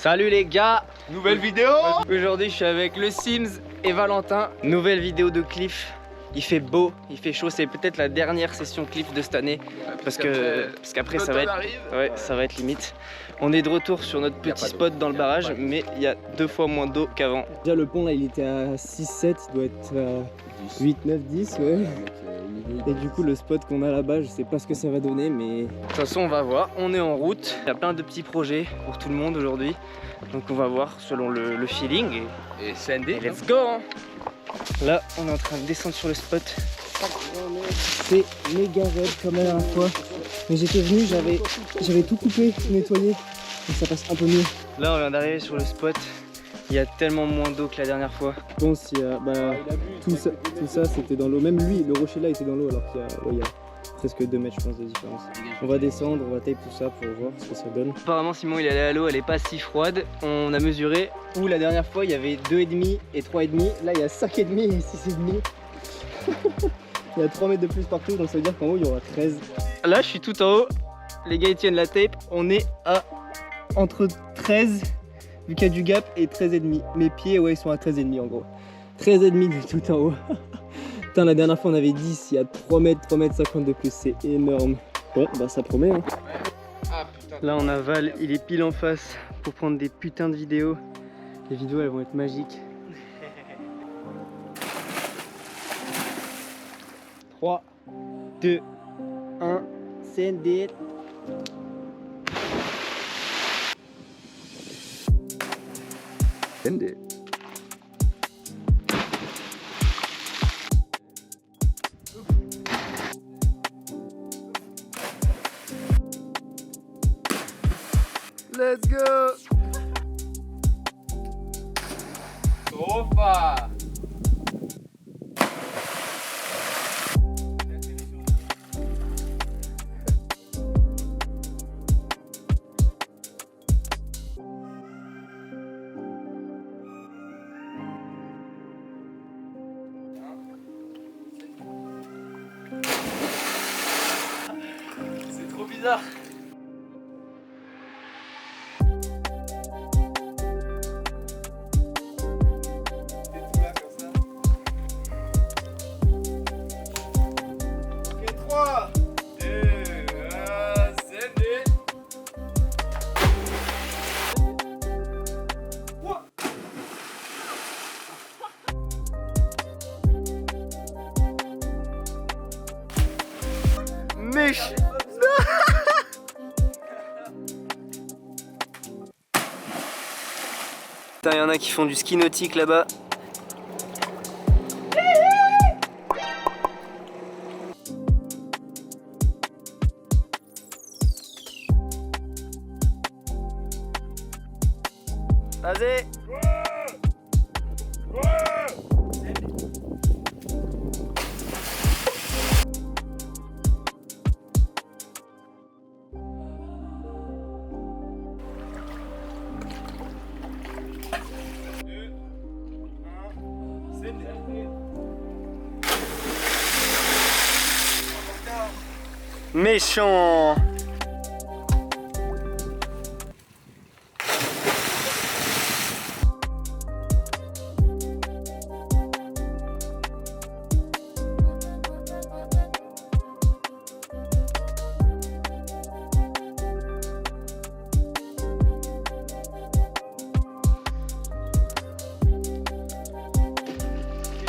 Salut les gars, nouvelle vidéo. Aujourd'hui je suis avec le Sims et Valentin. Nouvelle vidéo de Cliff. Il fait beau, il fait chaud, c'est peut-être la dernière session Cliff de cette année parce qu'après ça va être limite. On est de retour sur notre petit spot dans le barrage, mais il y a 2 fois moins d'eau qu'avant. Déjà le pont là il était à 6-7, il doit être à 8, 9, 10 ouais. Et du coup le spot qu'on a là-bas, je sais pas ce que ça va donner, mais... De toute façon on va voir, on est en route. Il y a plein de petits projets pour tout le monde aujourd'hui. Donc on va voir selon le feeling Et CND. et let's go hein. Là on est en train de descendre sur le spot. C'est méga raide comme la dernière fois. Mais j'étais venu, j'avais tout coupé, tout nettoyé. Donc ça passe un peu mieux. Là on vient d'arriver sur le spot. Il y a tellement moins d'eau que la dernière fois. Je pense qu'il y a... tout ça c'était dans l'eau. Même lui, le rocher là était dans l'eau alors qu'il y a presque 2 mètres je pense de différence. On va descendre, on va taper tout ça pour voir ce que ça donne. Apparemment Simon il est allé à l'eau, elle est pas si froide. On a mesuré où la dernière fois il y avait 2,5 et 3,5. Là il y a 5,5 et 6,5. Il y a 3 mètres de plus partout, donc ça veut dire qu'en haut il y aura 13. Là je suis tout en haut, les gars ils tiennent la tape. On est à entre 13 vu qu'il y a du gap et 13,5. Mes pieds ouais ils sont à 13,5 en gros. 13,5 de tout en haut. Putain, la dernière fois on avait 10, il y a 3 mètres 50 de plus, c'est énorme. Bon bah ça promet hein. Là on a Val, il est pile en face pour prendre des putains de vidéos. Les vidéos elles vont être magiques. 3, 2, 1, CND. CND. Let's go. Trop fort. C'est trop bizarre. Mèche. Putain, y en a qui font du ski nautique là-bas. Vas-y. Méchant.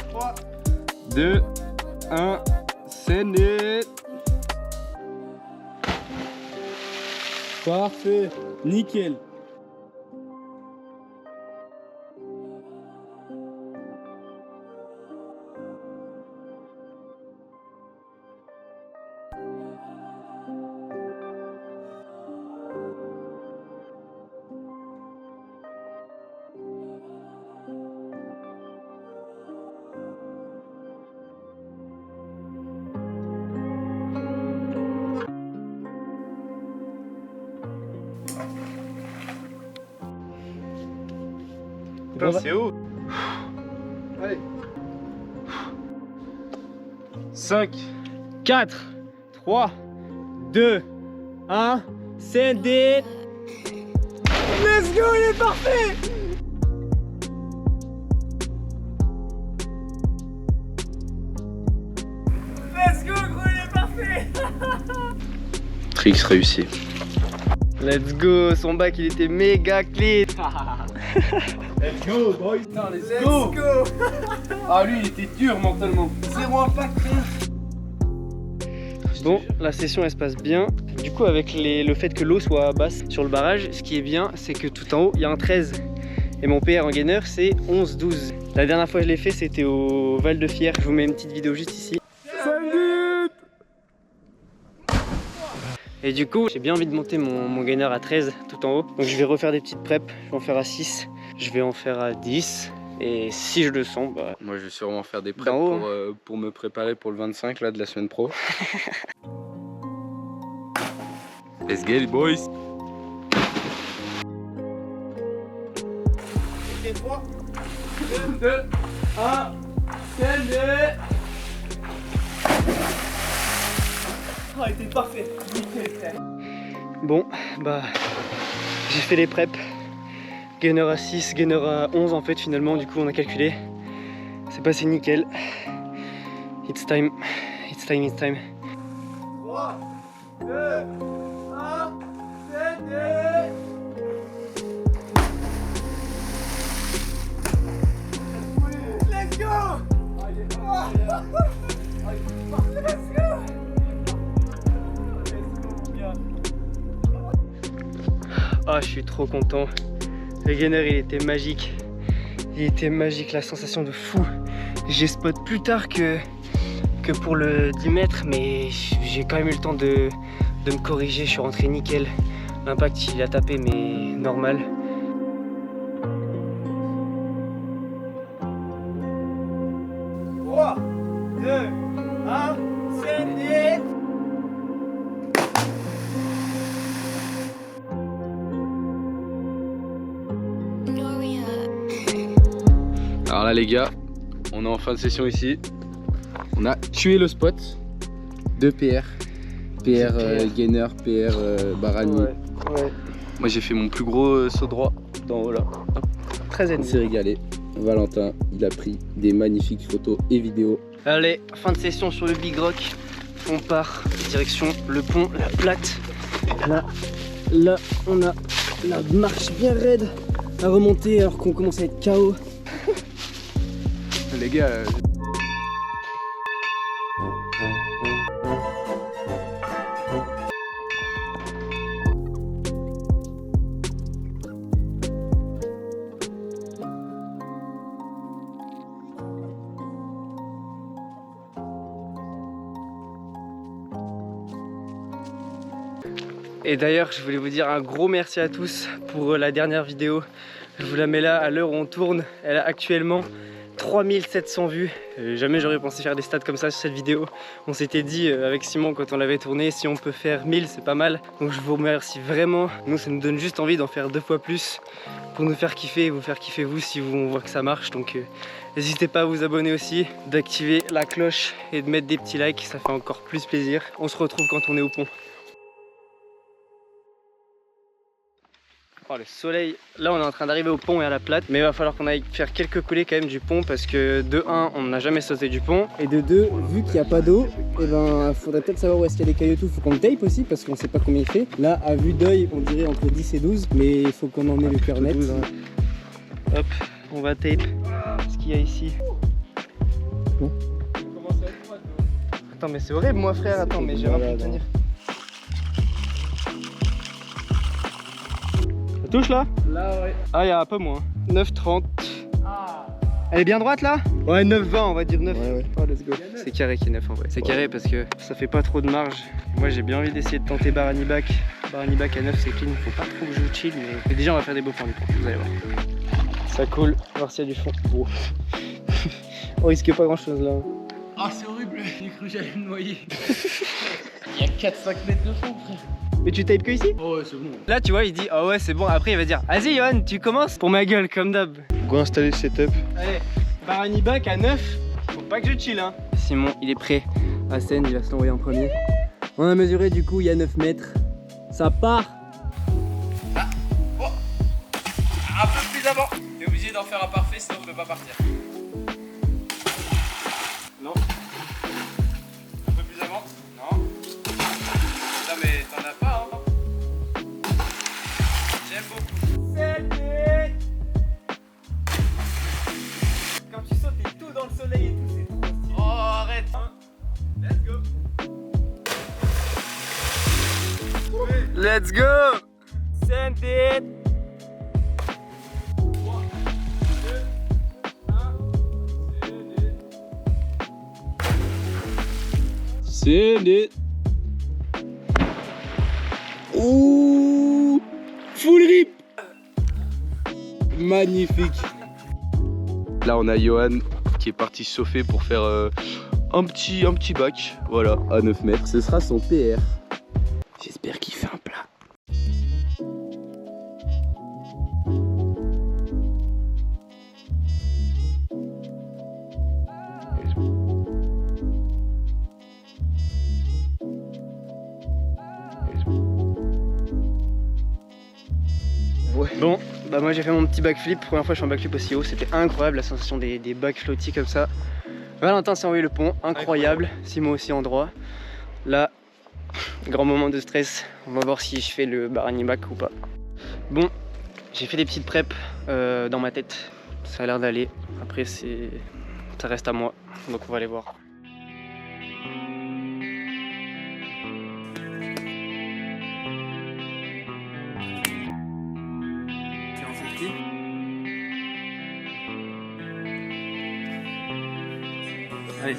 Trois, 2, 1, c'est net. Parfait, nickel. Putain, c'est haut. Allez. 5, 4, 3, 2, 1, CND. Let's go, il est parfait. Let's go, gros, il est parfait. Tricks réussi. Let's go, son bac il était méga clean. Let's go, boys. Let's go. Ah, lui, il était dur mentalement. 0 impact, frère. Bon, la session elle se passe bien. Du coup, avec le fait que l'eau soit basse sur le barrage, ce qui est bien, c'est que tout en haut, il y a un 13. Et mon PR en gainer, c'est 11-12. La dernière fois que je l'ai fait, c'était au Val de Fier. Je vous mets une petite vidéo juste ici. Et du coup, j'ai bien envie de monter mon gainer à 13 tout en haut. Donc je vais refaire des petites preps. Je vais en faire à 6. Je vais en faire à 10. Et si je le sens, bah... Moi, je vais sûrement faire des preps D'en haut, pour me préparer pour le 25 là, de la semaine pro. Let's get it, boys. Et 3, 2, 1, salut. Oh, il était parfait. Nickel, frère. Bon, bah, j'ai fait les preps. Gainer à 6, gainer à 11 en fait finalement, du coup on a calculé. C'est passé nickel. It's time, it's time, it's time. 3, 2, 1, c'est let's go! Let's go! Ah, je suis trop content. Le gainer il était magique. Il était magique, la sensation de fou. J'ai spot plus tard que pour le 10 mètres, mais j'ai quand même eu le temps de me corriger. Je suis rentré nickel. L'impact il a tapé, mais normal. Trois, 2, 1, c'est Alors là, les gars, on est en fin de session ici. On a tué le spot. 2 PR. PR gainer, PR barani. Ouais. Moi, j'ai fait mon plus gros saut droit d'en haut là. Très On s'est régalé. Valentin, il a pris des magnifiques photos et vidéos. Allez, fin de session sur le Big Rock. On part direction le pont, la plate. Là, on a la marche bien raide à remonter alors qu'on commence à être KO. Les gars, Et d'ailleurs, je voulais vous dire un gros merci à tous pour la dernière vidéo. Je vous la mets là à l'heure où on tourne. Elle a actuellement 3700 vues. Jamais j'aurais pensé faire des stats comme ça sur cette vidéo. On s'était dit avec Simon quand on l'avait tourné, si on peut faire 1000 c'est pas mal. Donc je vous remercie vraiment. Nous ça nous donne juste envie d'en faire 2 fois plus pour nous faire kiffer et vous faire kiffer vous si on voit que ça marche. Donc n'hésitez pas à vous abonner aussi, d'activer la cloche et de mettre des petits likes, ça fait encore plus plaisir. On se retrouve quand on est au pont. Oh, le soleil, là on est en train d'arriver au pont et à la plate, mais il va falloir qu'on aille faire quelques coulées quand même du pont parce que de 1 on n'a jamais sauté du pont et de 2 vu qu'il n'y a pas d'eau, et ben faudrait peut-être savoir où est-ce qu'il y a des cailloux, faut qu'on le tape aussi parce qu'on sait pas combien il fait. Là à vue d'œil on dirait entre 10 et 12 mais il faut qu'on en ait le cœur net. 12, hein. Hop, on va tape ce qu'il y a ici. Bon. Attends mais c'est horrible moi frère, attends mais j'ai rien pu tenir. Ça touche là? Là ouais. Ah il y a un peu moins. 9,30. Ah. Elle est bien droite là? Ouais 9,20 on va dire 9. Ouais. Oh let's go. C'est carré qui est 9 en vrai. C'est carré parce que ça fait pas trop de marge. Moi j'ai bien envie d'essayer de tenter barani back. Barani back à 9 c'est clean, faut pas trop que je joue chill mais déjà on va faire des beaux points du pont, vous allez voir. Ça coule, on va voir s'il y a du fond. Oh. On risque pas grand chose là. Ah c'est horrible, j'ai cru que j'allais me noyer. Il y a 4-5 mètres de fond frère. Mais tu tapes que ici? Oh ouais c'est bon. Là tu vois il dit ah ouais c'est bon, après il va dire vas-y Yohan tu commences pour ma gueule comme d'hab. Go installer le setup. Allez, barani back à 9, faut pas que je chill hein. Simon il est prêt, Hassen il va se l'envoyer en premier. On a mesuré du coup il y a 9 mètres. Ça part. d'en faire un parfait, sinon je peux pas partir. Non. Un peu plus avant. Non. Non mais t'en as pas hein. J'aime beaucoup. Quand tu sautes, t'es tout dans le soleil et tout, c'est trop stylé. Oh arrête. Let's go. Let's go! Send it! 3, 2, 1, Send it. Ouh, full rip. Magnifique. Là on a Johan qui est parti se chauffer pour faire un petit bac, voilà, à 9 mètres. Ce sera son PR. J'espère qu'il fait un plat. Ouais. Bon, bah moi j'ai fait mon petit backflip. Première fois je fais un backflip aussi haut. C'était incroyable la sensation des bacs flottis comme ça. Valentin s'est envoyé le pont, incroyable. Simon aussi en droit. Là, grand moment de stress. On va voir si je fais le Barani back ou pas. Bon, j'ai fait des petites preps dans ma tête. Ça a l'air d'aller. Après ça reste à moi. Donc on va aller voir. Allez.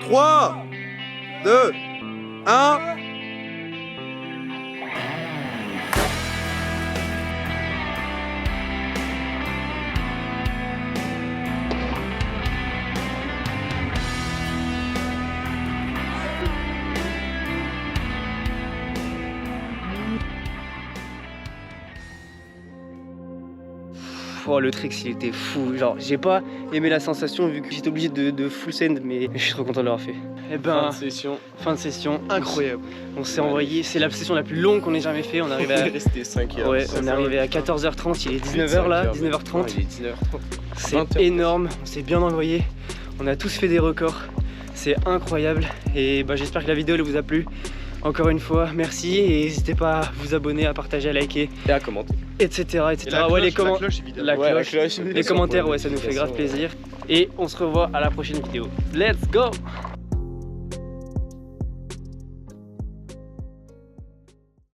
Trois, 2, 1. Oh, le trick il était fou, genre j'ai pas aimé la sensation vu que j'étais obligé de full send, mais je suis trop content de l'avoir fait. Et ben, fin de session incroyable. On s'est envoyé, c'est la session la plus longue qu'on ait jamais fait. On arrive à resté 5 heures. Ouais, on est arrivé à 14h30, il est 19h là, 19h30. Il est 19h30. C'est énorme, on s'est bien envoyé. On a tous fait des records. C'est incroyable et bah, j'espère que la vidéo elle vous a plu. Encore une fois, merci et n'hésitez pas à vous abonner, à partager, à liker Et à commenter. etc. Ouais, les commentaires, les commentaires, ouais, ça nous fait grave plaisir. Et on se revoit à la prochaine vidéo. Let's go!